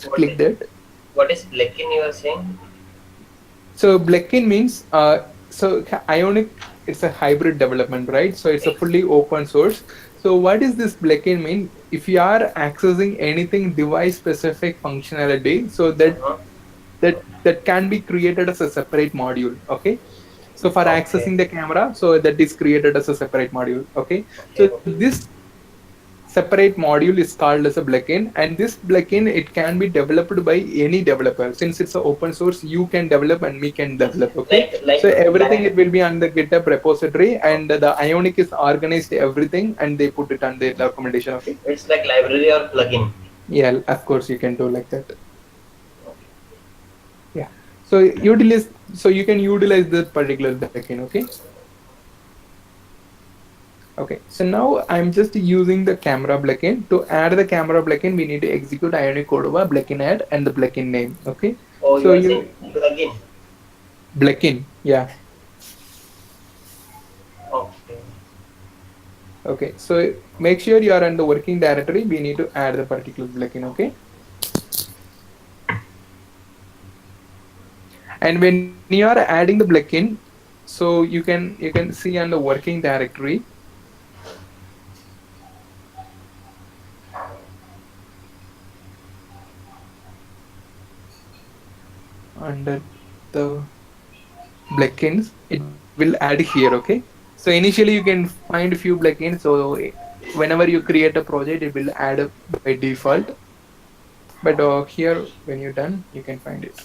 just What click is that. what is plugin you are saying? So Blekin means Ionic, it's a hybrid development, right? So it's a Ex- fully open source. So what is this Blekin mean? If you are accessing anything device specific functionality, so uh-huh. that can be created as a separate module. Okay. So for Okay. accessing the camera, so that is created as a separate module. Okay. Okay. So Okay. this separate module is called as a plugin, and this plugin, it can be developed by any developer. Since it's an open source, you can develop and we can develop. Okay, so everything, Like it will be on the GitHub repository, and the Ionic is organized everything and they put it on their documentation. Okay. it's like library or plugin. Yeah, of course you can do like that. Yeah. So utilize, so you can utilize this particular plugin. Okay. Okay, so now I'm just using the camera plugin. To add the camera plugin, we need to execute Ionic Cordova plugin add and the plugin name. Okay, Oh, so you are saying you plugin. plugin, yeah. Okay. Okay, so make sure you are in the working directory. We need to add the particular plugin. Okay, and when you are adding the plugin, so you can see on the working directory under the plugins, it will add here. Okay, so initially you can find a few plugins. So whenever you create a project, it will add by default, but here when you're done, you can find it.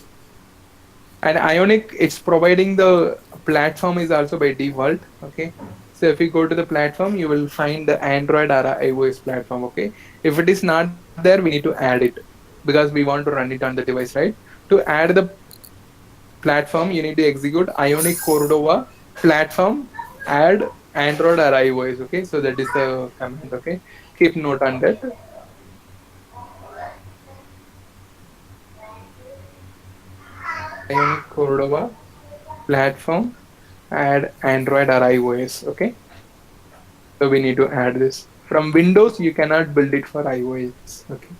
And Ionic, it's providing the platform is also by default. Okay, so if you go to the platform, you will find the Android or iOS platform. Okay, if it is not there, we need to add it because we want to run it on the device, right? To add the platform, you need to execute Ionic Cordova platform add Android or iOS. Okay, so that is the command. Okay, keep note on that. Ionic Cordova platform add Android or iOS. Okay, so we need to add this. From Windows, you cannot build it for iOS. Okay,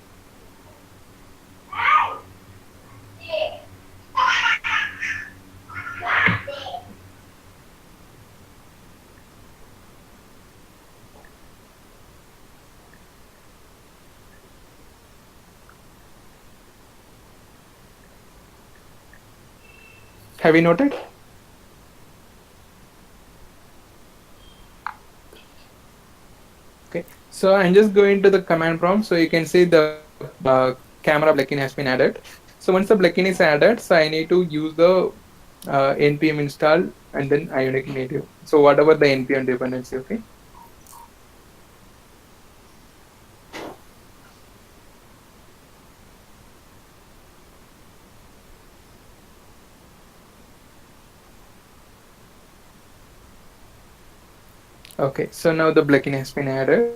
have you noted? Okay, so I'm just going to the command prompt, so you can see the camera plugin has been added. So once the plugin is added, so I need to use the npm install and then Ionic native. So whatever the npm dependency. Okay. Okay, so now the plugin has been added.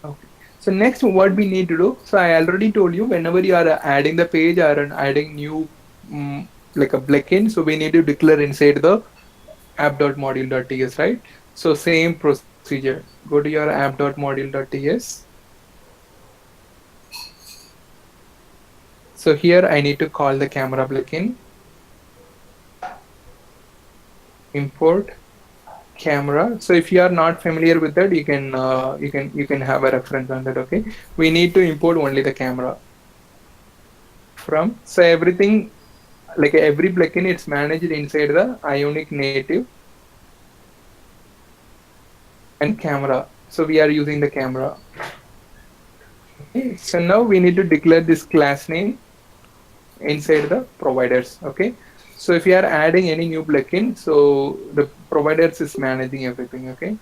Okay. So next, what we need to do, so I already told you, whenever you are adding the page or adding new like a plugin, so we need to declare inside the app.module.ts, right? So same procedure. Go to your app.module.ts. So here I need to call the camera plugin, import camera. So if you are not familiar with that, you can have a reference on that. Okay, we need to import only the camera from. So everything, like every plugin, it's managed inside the Ionic native and camera. So we are using the camera. Okay, so now we need to declare this class name inside the providers. Okay, so if you are adding any new plugin, so the providers is managing everything. Okay,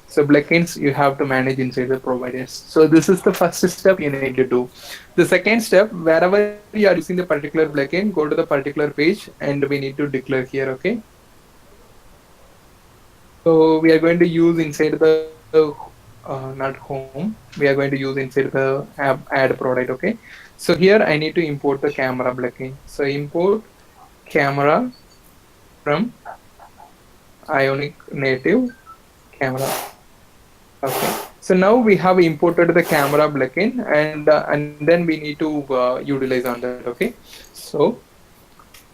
so plugins you have to manage inside the providers. So this is the first step you need to do. The second step, wherever you are using the particular plugin, go to the particular page and we need to declare here. Okay, so we are going to use inside the not home, we are going to use inside the add product. Okay, so here I need to import the camera plugin. So import camera from Ionic native camera. Okay, So now we have imported the camera plugin, and then we need to utilize on that. Okay. So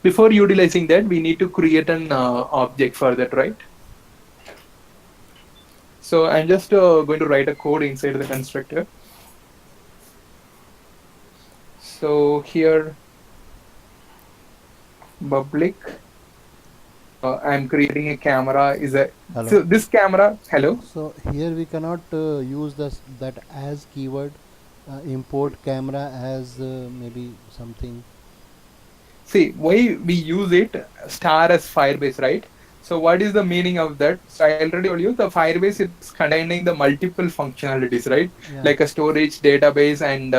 before utilizing that, we need to create an object for that, right? So I'm just going to write a code inside the constructor. So here public, I'm creating a camera is a, Hello. so this camera, hello. So here we cannot use that as keyword. Import camera as maybe something. See why we use it star as Firebase, right? So what is the meaning of that? So I already told you the Firebase is containing the multiple functionalities, right? Yeah. Like a storage database and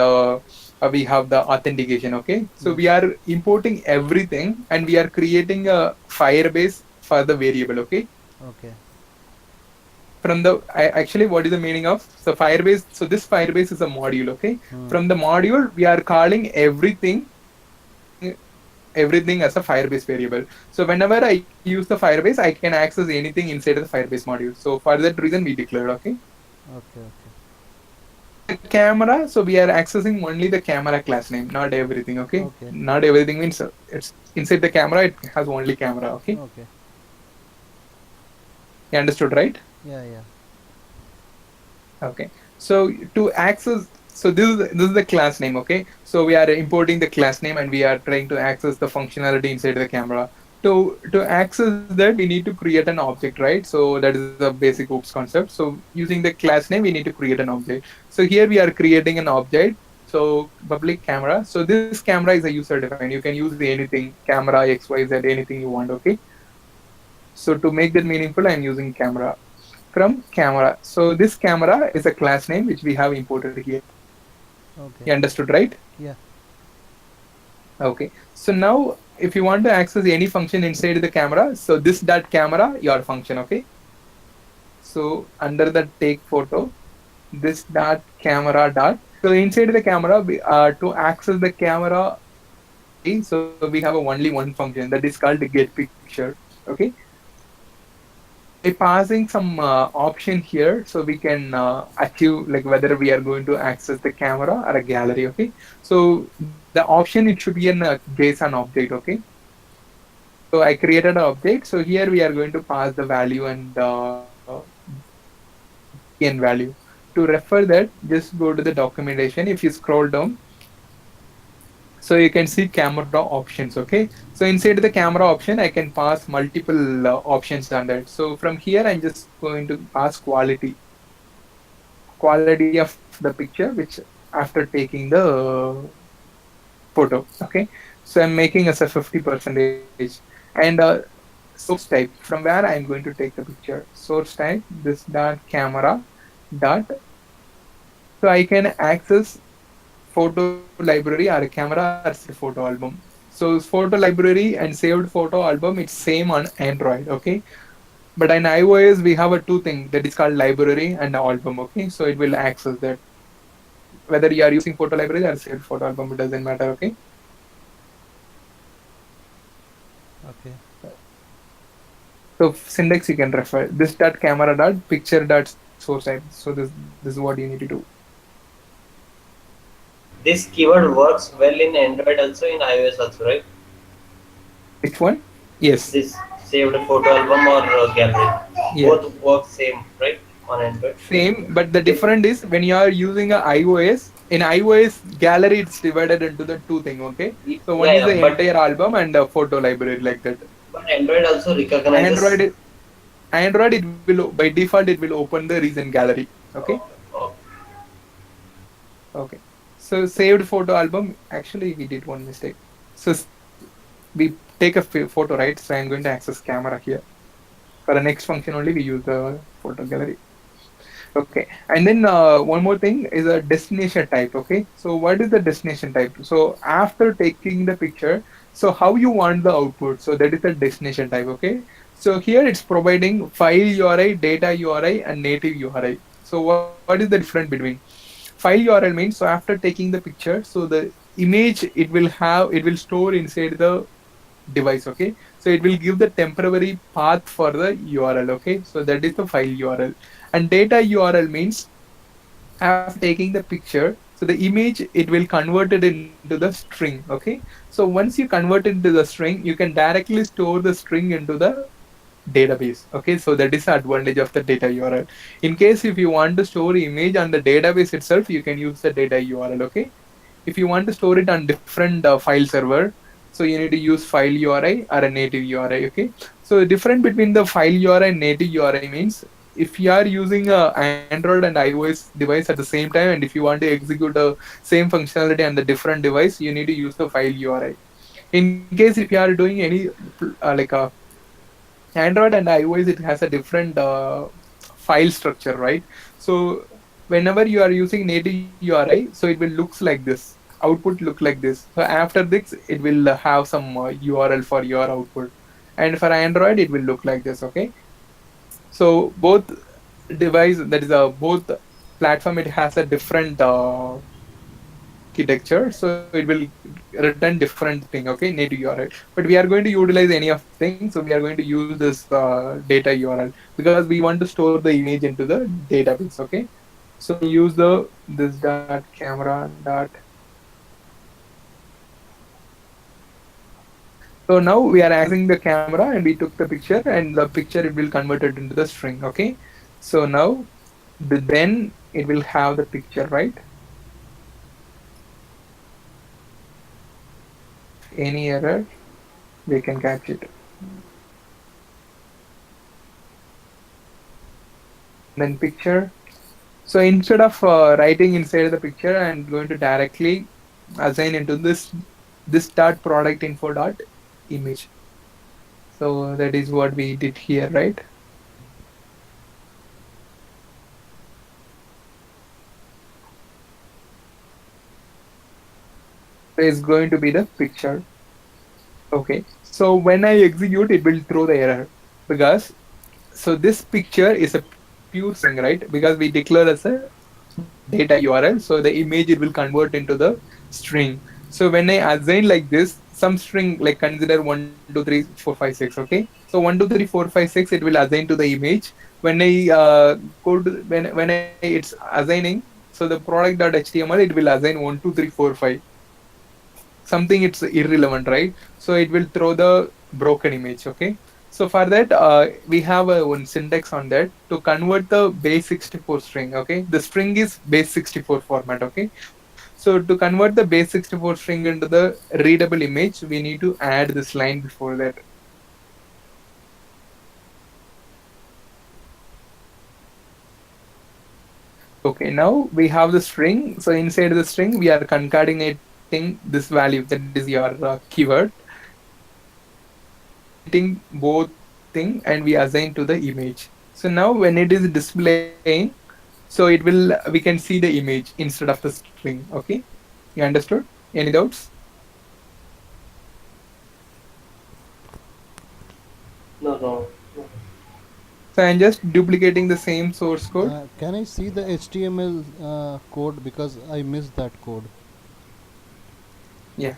we have the authentication. Okay, so Yes. we are importing everything and we are creating a Firebase for the variable. Okay, Okay. from the actually what is the meaning of so Firebase? So this Firebase is a module. Okay, Hmm. from the module we are calling everything as a Firebase variable. So whenever I use the Firebase, I can access anything inside of the Firebase module. So for that reason, we declared, okay. Okay. Okay. The camera, so we are accessing only the camera class name, not everything, okay. Okay. Not everything means it's inside the camera, it has only camera, okay. Okay. You understood, right? Yeah. Yeah. Okay. So to access, so this is the class name, okay? So we are importing the class name and we are trying to access the functionality inside the camera. To access that, we need to create an object, right? So that is a basic OOPS concept. So using the class name, we need to create an object. So here we are creating an object. So public camera. So this camera is a user defined. You can use anything, camera XYZ, anything you want, okay? So to make that meaningful, I'm using camera from camera. So this camera is a class name which we have imported here. Okay. You understood, right? Yeah. Okay. So now if you want to access any function inside the camera, so this dot camera, your function, okay? So under the take photo, this dot camera dot. So inside the camera, to access the camera, so we have only one function that is called get picture, okay? By passing some option here, so we can achieve like whether we are going to access the camera or a gallery, okay? So the option, it should be an JSON object, okay? So I created an object. So here we are going to pass the value and boolean value. To refer that, just go to the documentation. If you scroll down, so you can see camera options, okay? So inside the camera option, I can pass multiple options on that. So from here, I'm just going to pass quality of the picture, which after taking the photo, okay? So I'm making as a 50 percentage and source type from where I'm going to take the picture. Source type, this dot camera dot. So I can access photo library or a camera or saved photo album. So photo library and saved photo album, it's same on Android, okay? But in iOS, we have a two thing that is called library and album, okay? So it will access that. Whether you are using photo library or saved photo album, it doesn't matter, okay? Okay. So syntax you can refer this dot camera dot picture dot source type. So this is what you need to do. This keyword works well in Android also, in iOS also, right? Which one? Yes. This saved photo album or gallery. Yeah. Both work same, right? On Android. Same, but the difference is when you are using a iOS, in iOS gallery it's divided into the two thing, okay? So one Yeah, is the yeah, but entire album and a photo library like that. Android also recognizes. Android it will by default it will open the recent gallery. Okay. Oh, Okay. So saved photo album. Actually, we did one mistake. So we take a photo, right? So I'm going to access camera here. For the next function only, we use the photo gallery. Okay. And then one more thing is a destination type. Okay. So what is the destination type? So after taking the picture, so how you want the output? So that is the destination type. Okay. So here it's providing file URI, data URI, and native URI. So what is the difference between? File URL means so after taking the picture, so the image it will store inside the device, okay? So it will give the temporary path for the URL, okay? So that is the file URL. And data URL means after taking the picture, so the image, it will convert it into the string. Okay, so once you convert it into the string, you can directly store the string into the database. Okay, so that is the advantage of the data URL. In case if you want to store image on the database itself, you can use the data URL. Okay, if you want to store it on different file server, so you need to use file URI or a native URI. Okay, so the difference between the file URI and native URI means, if you are using a Android and iOS device at the same time, and if you want to execute a same functionality on the different device, you need to use the file URI. In case if you are doing any like a Android and iOS, it has a different file structure, right? So whenever you are using native URI, so it will looks like this. Output look like this. So after this, it will have some URL for your output, and for Android, it will look like this. Okay. So both device, that is both platform, it has a different architecture, so it will return different thing. Okay, native URL, but we are going to utilize any of things, so we are going to use this data URL because we want to store the image into the database. Okay, so use the this dot camera dot. So now we are accessing the camera and we took the picture, and the picture, it will convert it into the string. Okay, so now then it will have the picture, right? If any error, we can catch it. Then picture. So instead of writing inside the picture, I'm going to directly assign into this dot product info dot image. So that is what we did here, right? So it's going to be the picture. Okay. So when I execute, it will throw the error because, so this picture is a pure string, right? Because we declare as a data URL, so the image, it will convert into the string. So when I assign like this, some string, like consider 1 2 3 4 5 6. Okay, so 1 2 3 4 5 6, it will assign to the image. When I go to, when I it's assigning, so the product.html, it will assign 1 2 3 4 5, something, it's irrelevant, right? So it will throw the broken image. Okay, so for that, we have a one syntax on that to convert the base 64 string. Okay, the string is base 64 format. Okay, so to convert the base 64 string into the readable image, we need to add this line before that. Okay, now we have the string. So inside the string, we are concatenating this value, that is your keyword, concatenating both thing, and we assign to the image. So now when it is displaying, so it will, we can see the image instead of the string. Okay, you understood? Any doubts? No, no, no. So I'm just duplicating the same source code. Can I see the HTML code because I missed that code? Yeah.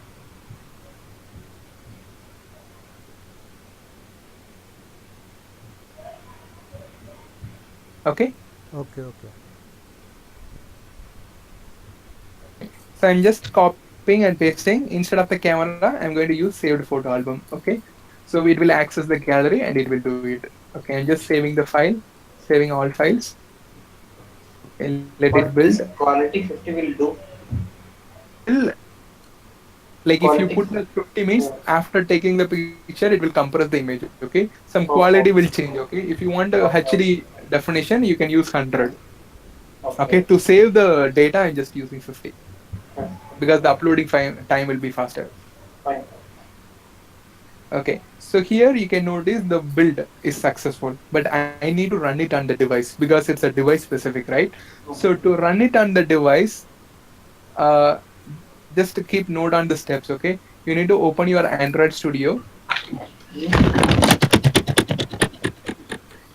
Okay. Okay, okay. So I'm just copying and pasting. Instead of the camera, I'm going to use saved photo album. Okay. So it will access the gallery and it will do it. Okay. I'm just saving the file, saving all files, and let it But build. this quality 50 will do. It will, like if you Quality, put the 50 means, yeah. after taking the picture, it will compress the image. Okay. Some quality will Okay, change. Okay. If you want a okay, HD definition, you can use 100. Okay. okay. To save the data, I'm just using 50 Yeah, because the uploading time will be faster. fine. Okay, so here you can notice the build is successful, but I need to run it on the device because it's a device specific, right? So to run it on the device, uh, just to keep note on the steps, okay? You need to open your Android Studio.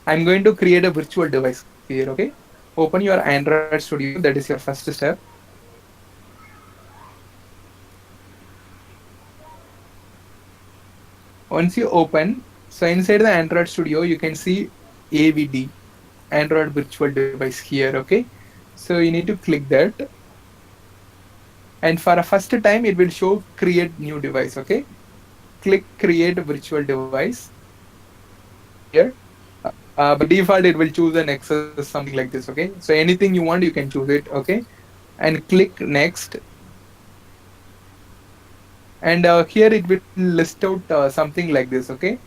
I'm going to create a virtual device here, okay? Open your Android Studio, that is your first step. Once you open, so inside the Android Studio, you can see AVD, Android Virtual Device here, okay? So you need to click that, and for a first time it will show create new device. Okay, click create virtual device here. By default it will choose an Nexus, something like this. Okay, so anything you want you can choose it. Okay, and click next, and here it will list out something like this. Okay,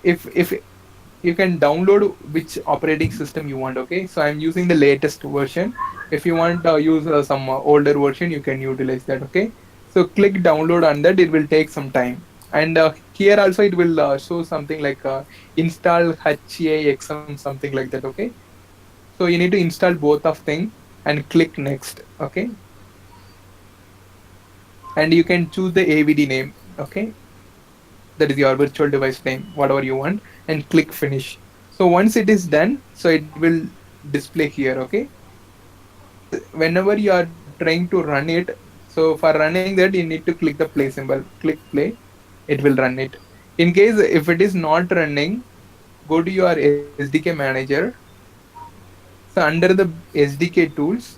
if you can download which operating system you want. Okay, so I'm using the latest version. If you want use some older version, you can utilize that. Okay, so click download on that. It will take some time, and here also it will show something like install HAXM, something like that. Okay, so you need to install both of things and click next. Okay, and you can choose the AVD name. Okay, that is your virtual device name, whatever you want, and click finish. So once it is done, so it will display here. Okay, and whenever you are trying to run it, so for running that you need to click the play symbol, click play, it will run it. In case if it is not running, go to your SDK manager. So under the SDK tools,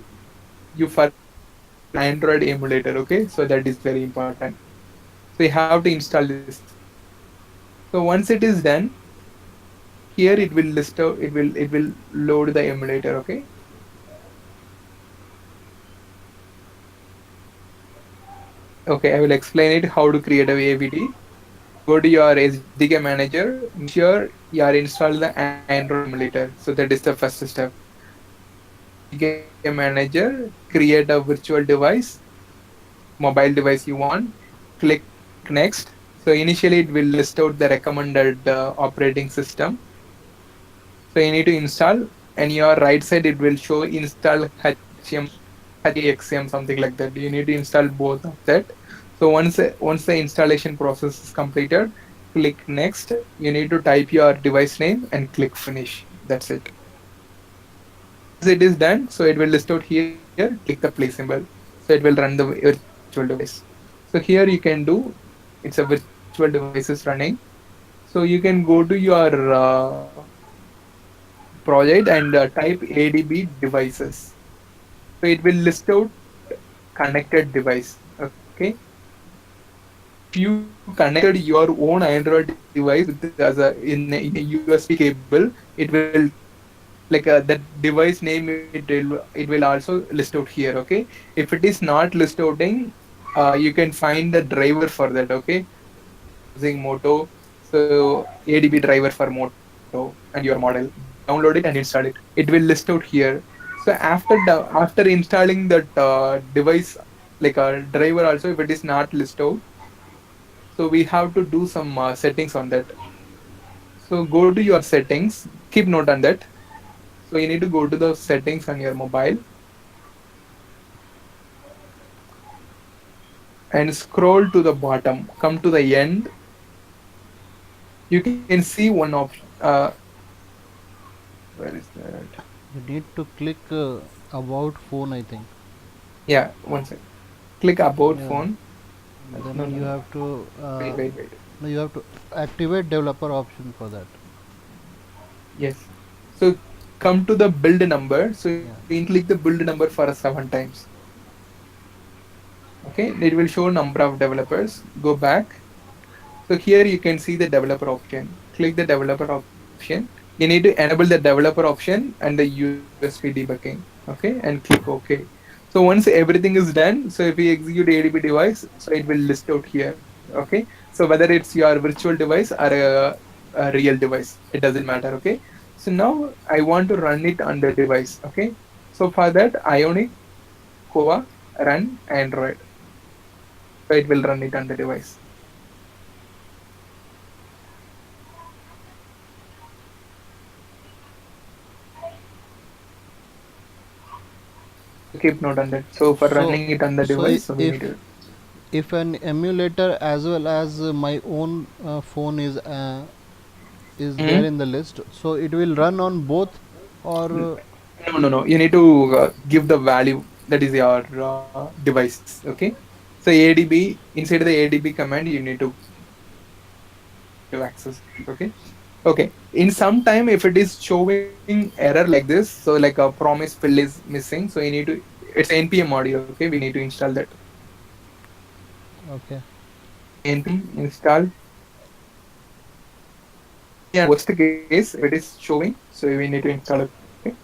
you forgot to install Android emulator. Okay, so that is very important. So you have to install this. So once it is done, here it will list out, it will load the emulator. Okay, okay, I will explain it how to create a AVD. Go to your SDK manager, make sure you are installed the Android emulator. So that is the first step. Go to SDK manager, create a virtual device, mobile device you want, click next. So initially it will list out the recommended operating system. So you need to install, and your right side it will show install HAXM, something like that. You need to install both of that. So once the installation process is completed, click next. You need to type your device name and click finish. That's it. Once it is done, so it will list out here. Click the play symbol. So it will run the virtual device. So here you can do. It's a virtual device is running. So you can go to your project and type ADB devices. So it will list out connected device. Okay. If you connected your own Android device with as in a USB cable, it will like that device name. It will also list out here. Okay. If it is not list outing, you can find the driver for that. Okay. If you are using Moto, so ADB driver for Moto and your model, download it and install it. It will list out here. So after installing that device, like a driver also, if it is not list out, so we have to do some settings on that. So go to your settings, keep note on that. So you need to go to the settings on your mobile and scroll to the bottom, come to the end. You can see one option. Where is that? You need to click about phone, I think. Yeah, one second. Click about Yeah. phone. No, Then no, you no. have to Wait. no, you have to activate developer option for that. Yes. So come to the build number. So you Yeah. can click the build number for 7 times. Okay. It will show number of developers. Go back. So here you can see the developer option. Click the developer option. You need to enable the developer option and the USB debugging. Okay. And click OK. So once everything is done, so if we execute ADB device, so it will list out here. Okay. So whether it's your virtual device or a real device, it doesn't matter. Okay. So now I want to run it on the device. Okay. So for that, Ionic Kova run Android. So it will run it on the device. So keep note on that. So for So running it on the so device, so we need if to. an emulator as well as my own phone is there Mhm. in the list, so it will run on both, or No. You need to give the value that is your device. Okay. So ADB inside the ADB command, you need to access it. Okay. Okay, in some time if it is showing error like this, so like a promise fill is missing, so you need to, it's npm module, okay, we need to install that. Okay. Npm install. Yeah, worst case if it is showing, so we need to install it, okay.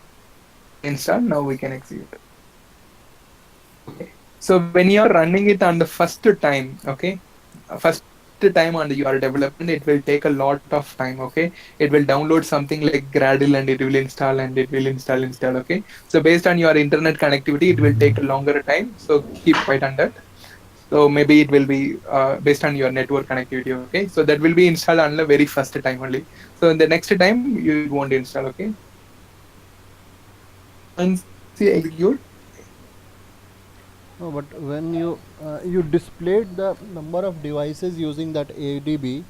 It will install. Now we can execute. Okay. So when you are running it on the first time, okay, first time on your development, it will take a lot of time. Okay, it will download something like Gradle and it will install and it will install. Okay, so based on your internet connectivity, it will take a longer time. So keep quiet on that. So maybe it will be based on your network connectivity. Okay, so that will be installed on the very first time only. So in the next time you won't install. Okay, once you execute. No, but when you displayed the number of devices using that ADB,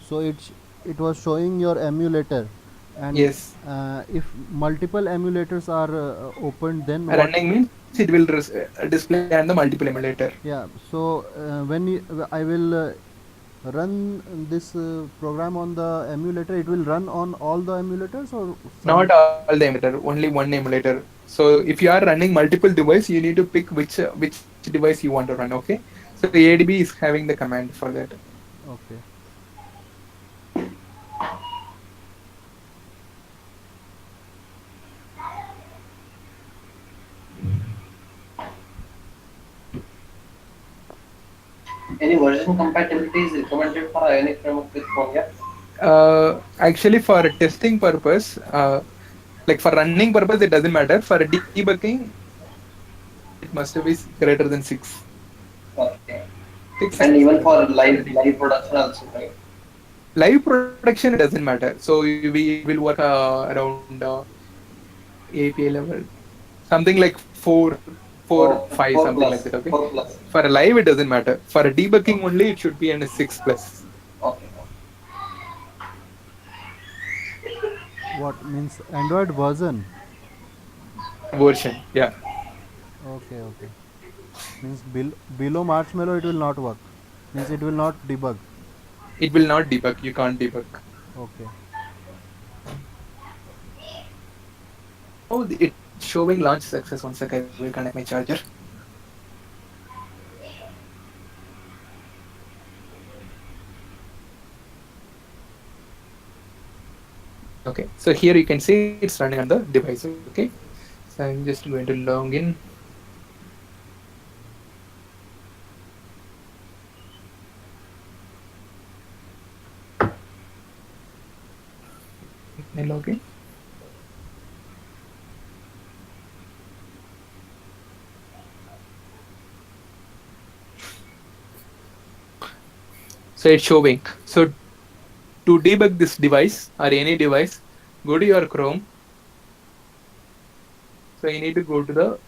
so it was showing your emulator, and Yes, if multiple emulators are opened, then what? running means it will display on the multiple emulator. Yeah. So I will run this program on the emulator, it will run on all the emulators or some. Not all the emulator, only one emulator. So if you are running multiple device, you need to pick which device you want to run. Okay. So the ADB is having the command for that. Okay. Any version compatibility is recommended for Ionic framework with Mongo? Actually, for testing purpose, like for running purpose, it doesn't matter. For debugging, it must be greater than six. Okay. Six And even for for debugging. live production also, right? Live production, it doesn't matter. So it will work around API level, something like four, Oh, five, four something like plus, that. Okay. 4 plus. For a live, it doesn't matter. For a debugging Okay. only, it should be in a six plus Okay. What means Android version? version. Yeah, Okay, okay. Means below Marshmallow it will not work. Means it will not debug. it will not debug. You can't debug. Okay. Now it's showing launch success. One sec, I will connect my charger. Okay, so here you can see it's running on the device. Okay, so I'm just going to log in. I log in. So it's showing. So to debug this device or any device, go to your Chrome. So you need to go to the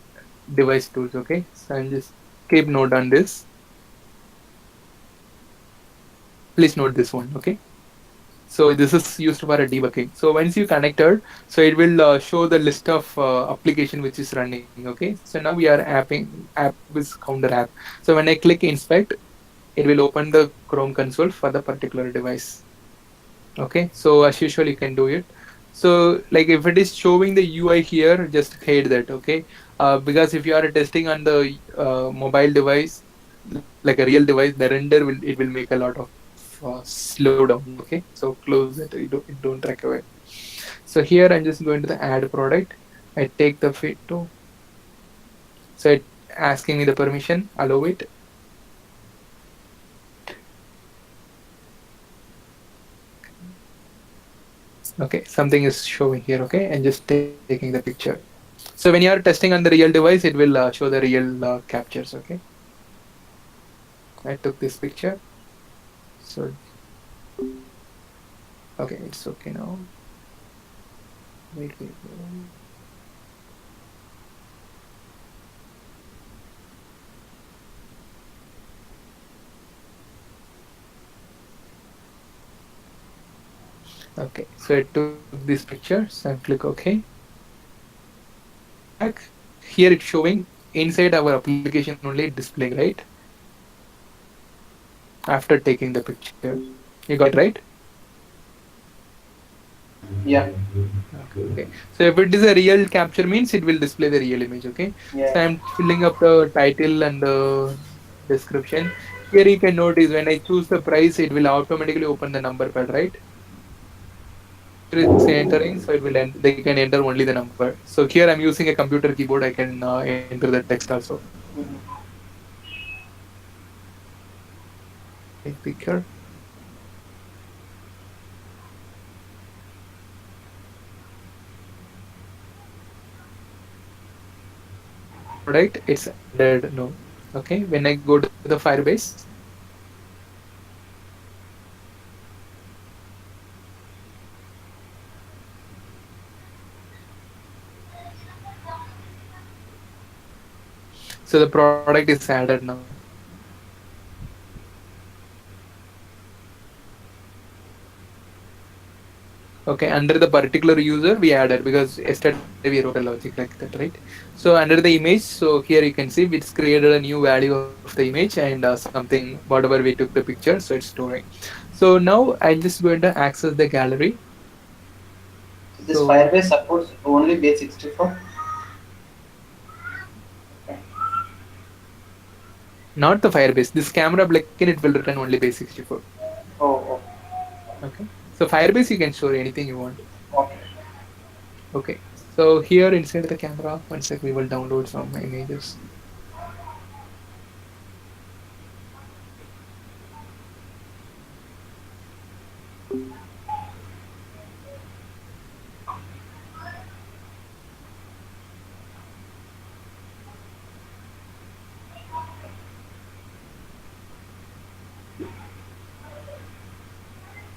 device tools. Okay, so I'm just keep note on this. Please note this one. Okay. So this is used for a debugging. So once you connected, so it will show the list of application which is running. Okay. So now we are app is Counter app. So when I click inspect, it will open the Chrome console for the particular device. Okay. So as usual, you can do it. So like if it is showing the UI here, just hide that. Okay. Because if you are testing on the mobile device, like a real device, the render will, it will make a lot of slowdown. Okay, so close it. It don't track away. So here I'm just going to the add product. I take the fit to, so it asking me the permission, allow it. Okay, something is showing here. Okay, and just taking the picture. So when you are testing on the real device, it will show the real captures. Okay, I took this picture. So okay, it's okay now. Wait. Okay, so I took these pictures and click OK. Now I'm going back. Here it's showing inside our application only displaying, right? After taking the picture. You got it right? Yeah, Okay. So if it is a real capture means it will display the real image. Okay. yeah. So I'm filling up the title and the description. Here you can notice when I choose the price, it will automatically open the number pad, right? After it's entering, so it will they can enter only the number. So here I'm using a computer keyboard. I can enter the text also. Mhm. Take picture. Product. It's added. No. Okay. When I go to the Firebase, so the product is added now. Okay, under the particular user we added because yesterday we wrote a logic like that, right? So under the image, so here you can see it's created a new value of the image and something whatever we took the picture, so it's storing. So now I'm just going to access the gallery. So this So Firebase supports only base 64. Okay. not the Firebase, this camera plugin it will return only base 64. Oh, oh, Okay. So Firebase you can store anything you want. okay. Okay. So here inside the camera, one sec, we will download some images.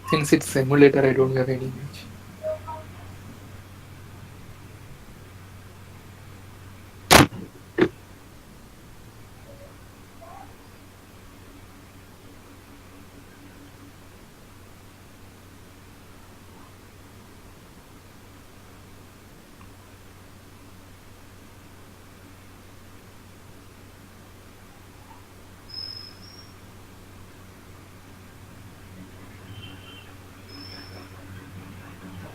Since it's emulator, I don't have any image.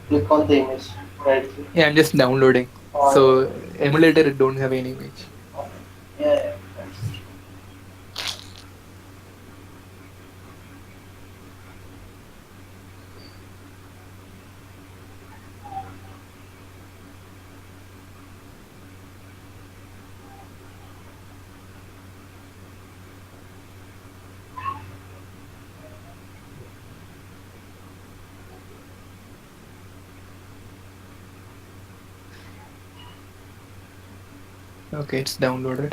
Click on the image. Right click. Yeah, I'm just downloading. On. So emulator it don't have any image. Okay. Yeah, yeah. That's Okay, it's downloaded.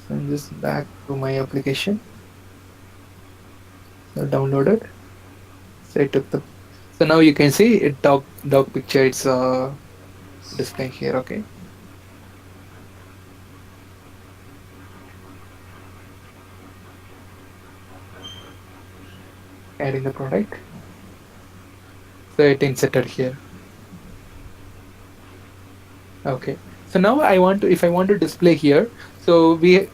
So I'm just back to my application. So downloaded. So I took the. So now you can see it dog picture. It's displaying here. Okay, adding the product. So it inserted here. Okay. So now I want to, if I want to display here, so we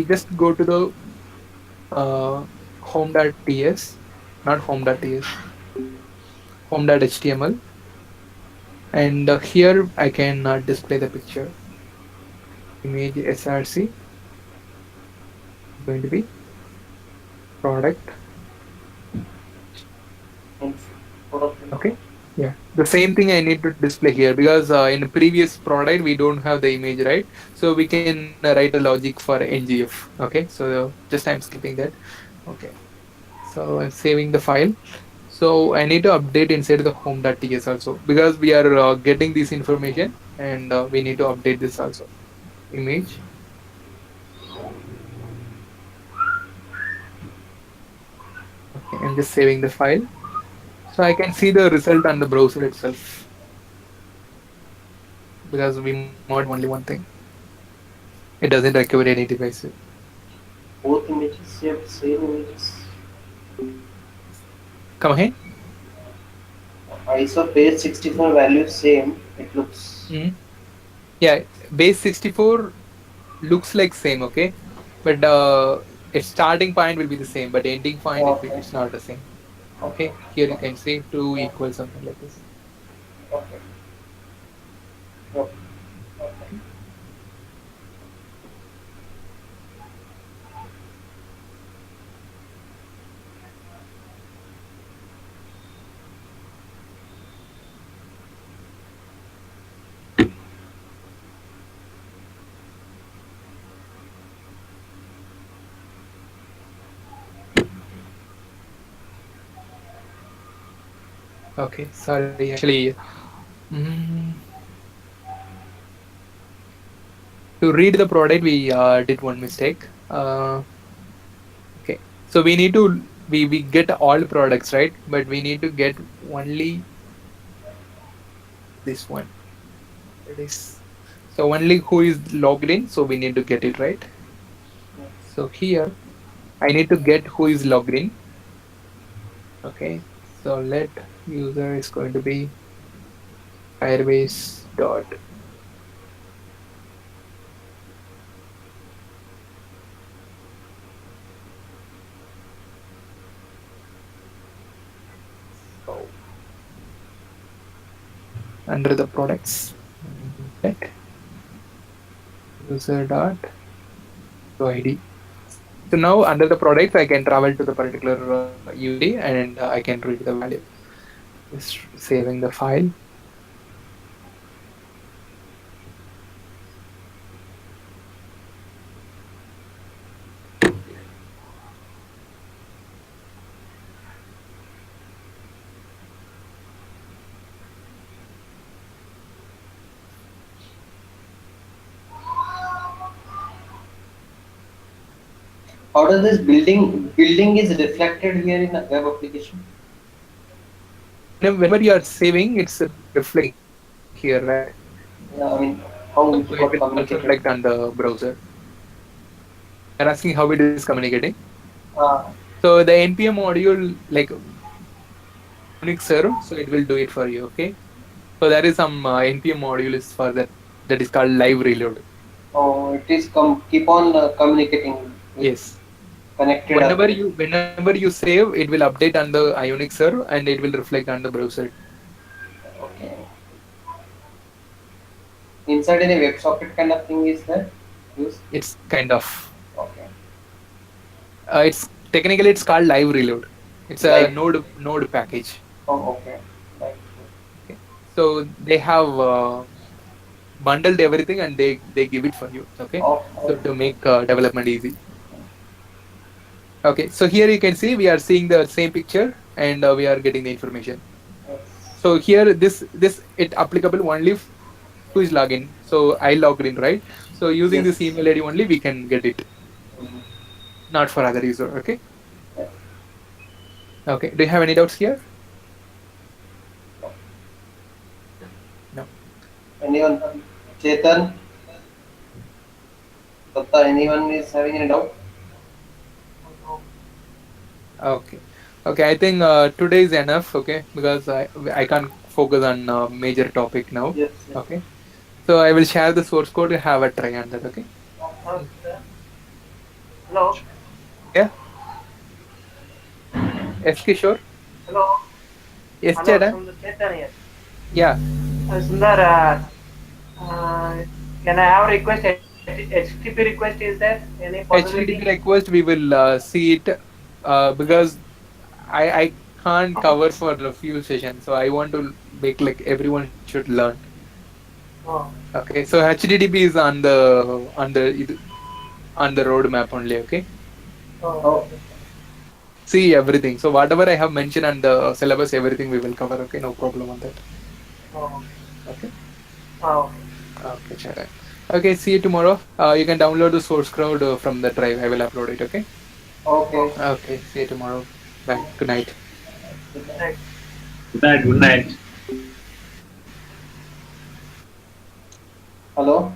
just go to the home.ts, not home.ts, home.html, and here I can display the picture. Image src going to be product. info. Product info. Okay. Yeah. The same thing I need to display here because in the previous product we don't have the image, right? So we can write a logic for ngf. Okay. So just I'm skipping that. Okay. So I'm saving the file. So I need to update inside the home.ts also because we are getting this information and we need to update this also. Image. Okay. I'm just saving the file. So I can see the result on the browser itself because we mod only one thing. It doesn't require any devices. Both images, you have the same images. Come ahead. I saw page 64 value same. It looks Mhm. Yeah, base 64 looks like same, okay, but its starting point will be the same, but ending point okay. it's not the same. Okay. Okay, here you Okay. can see 2 Yeah. equals something like this. Okay. Yep. Okay. Okay. Okay, sorry, actually, mm, to read the product we did one mistake. Okay, so we need to we get all products, right, but we need to get only this one. It is so only who is logged in, so we need to get it right. So here I need to get who is logged in. Okay, so let user is going to be Firebase dot. So under the products, let user dot ID. So now under the products, I can travel to the particular UID and I can read the value. Just saving the file. How does this building is reflected here in a web application? Whenever you are saving, it's reflecting here, right? Yeah, I mean, So how it it will got also reflect communicated? on the browser. You're asking how it is communicating. Uh, So the npm module, like Unix serve, so it will do it for you. Okay. So there is some npm module is for that, that is called live reload. oh, it is keep on communicating with Yes. connected other. Whenever you save, it will update on the Ionic server and it will reflect on the browser. Okay. Inside any WebSocket kind of thing is there? Use? It's kind of Okay. it's technically it's called live reload. It's a Live. node package. Oh, okay. Live. Okay. So they have bundled everything and they give it for you. Okay. Oh, So okay. to make development easy. Okay. So here you can see we are seeing the same picture and we are getting the information. Yes. So here this it applicable only who is login. So I logged in, right? So using this Yes. email ID only we can get it, Mhm. not for other user. Okay. Yeah. Okay. Do you have any doubts here? No. Anyone? Chetan? Datta, anyone is having any doubt? Okay. Okay. I think today is enough. Okay, because I can't focus on major topic now. Yes, yes. Okay. So I will share the source code to have a try on that. Okay. Hello, Yeah. Yes, Kishore. hello, Yes, hello, Cheda. Sundar Chetan here. Yeah. Sundar, can I have a request? HTTP request is there? Any HTTP possibility? request we will see it because I can't cover for a few sessions. So I want to make like everyone should learn. Oh, Okay. So HTTP is on the roadmap only. Okay. oh, Oh, okay. See everything. So whatever I have mentioned on the syllabus, everything we will cover. Okay, no problem on that. Oh, Okay. oh, Okay, Charan. Okay, see you tomorrow. You can download the source code from the drive. I will upload it. Okay. okay. okay. Okay. See you tomorrow. Bye. Good night. Right. Good night. Good night. Hello?